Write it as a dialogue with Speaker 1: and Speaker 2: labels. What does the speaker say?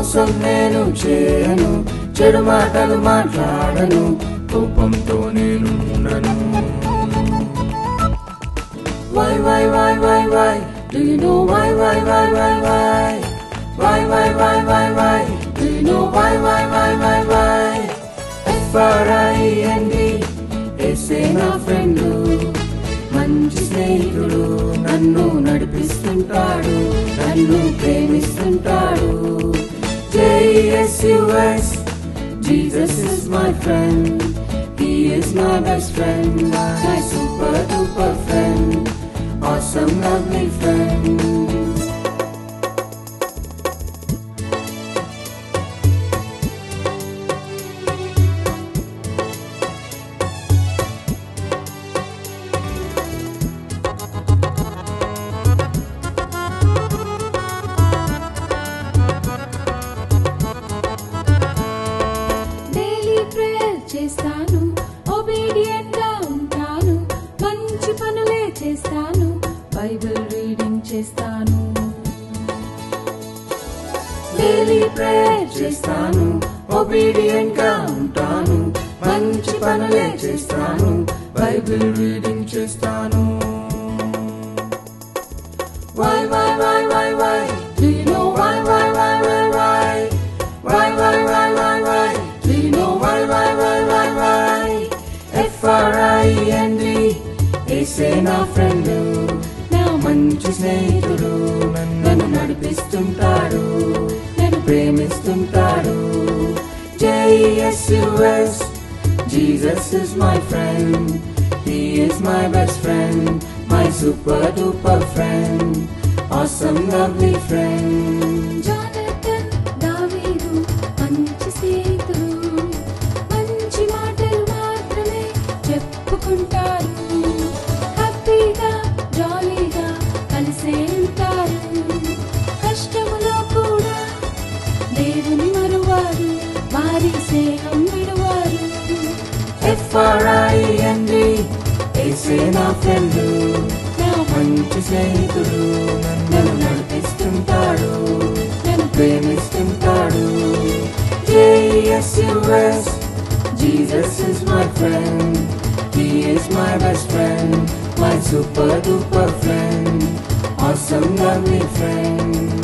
Speaker 1: మోసం నేను చేయను, చెడు మాటలు మాట్లాడను, కోపంతో నేను ఉండను. Why, why, why, why, why? Do you know why, why, why, why, why? Why, why, why, why, why? Do you know why, why, why, why, why? FRIEND, యేసే నా ఫ్రెండు, మంచి స్నేహితుడు, నన్ను నడిపిస్తుంటాడు, నన్ను ప్రేమిస్తుంటాడు. JESUS, Jesus is my friend, He is my best friend, my super duper friend, awesome lovely friend.
Speaker 2: చేస్తాను, obedient గా ఉంటాను, మంచి పనులే చేస్తాను, బైబిల్ రీడింగ్ చేస్తాను.
Speaker 1: డైలీ ప్రేయర్ చేస్తాను, ఒబీడియంట్ గా ఉంటాను, మంచి పనులే చేస్తాను, బైబిల్ రీడింగ్ చేస్తాను. Why, why, why, why, why? Do you know why, why, why, why, why? Why, why, why, why, why? Do you know why, why, why, why, why? FRIEND, యేసే నా friend, నా మంచి స్నేహితుడు, నన్ను నడిపిస్తుంటాడు, నన్ను ప్రేమిస్తుంటాడు. JESUS, Jesus is my friend, He is my best friend, my super duper friend, awesome lovely friend.
Speaker 2: Jonathan, దావీదు మంచి స్నేహితులు, మంచి మాటలు మాత్రమే చెప్పుకుంటారు, హ్యాపీగా జాలీగా కలిసే ఉంటారు, కష్టములో కూడా దేవుని మరువారు, వారి స్నేహం విడువారు.
Speaker 1: FRIEND, యేసే నా ఫ్రెండు, నా మంచి స్నేహితుడు, నన్ను నడిపిస్తుంటాడు, నన్ను ప్రేమిస్తుంటాడు. JESUS, Jesus is my friend, He is my best friend, my super duper friend, awesome lovely friend.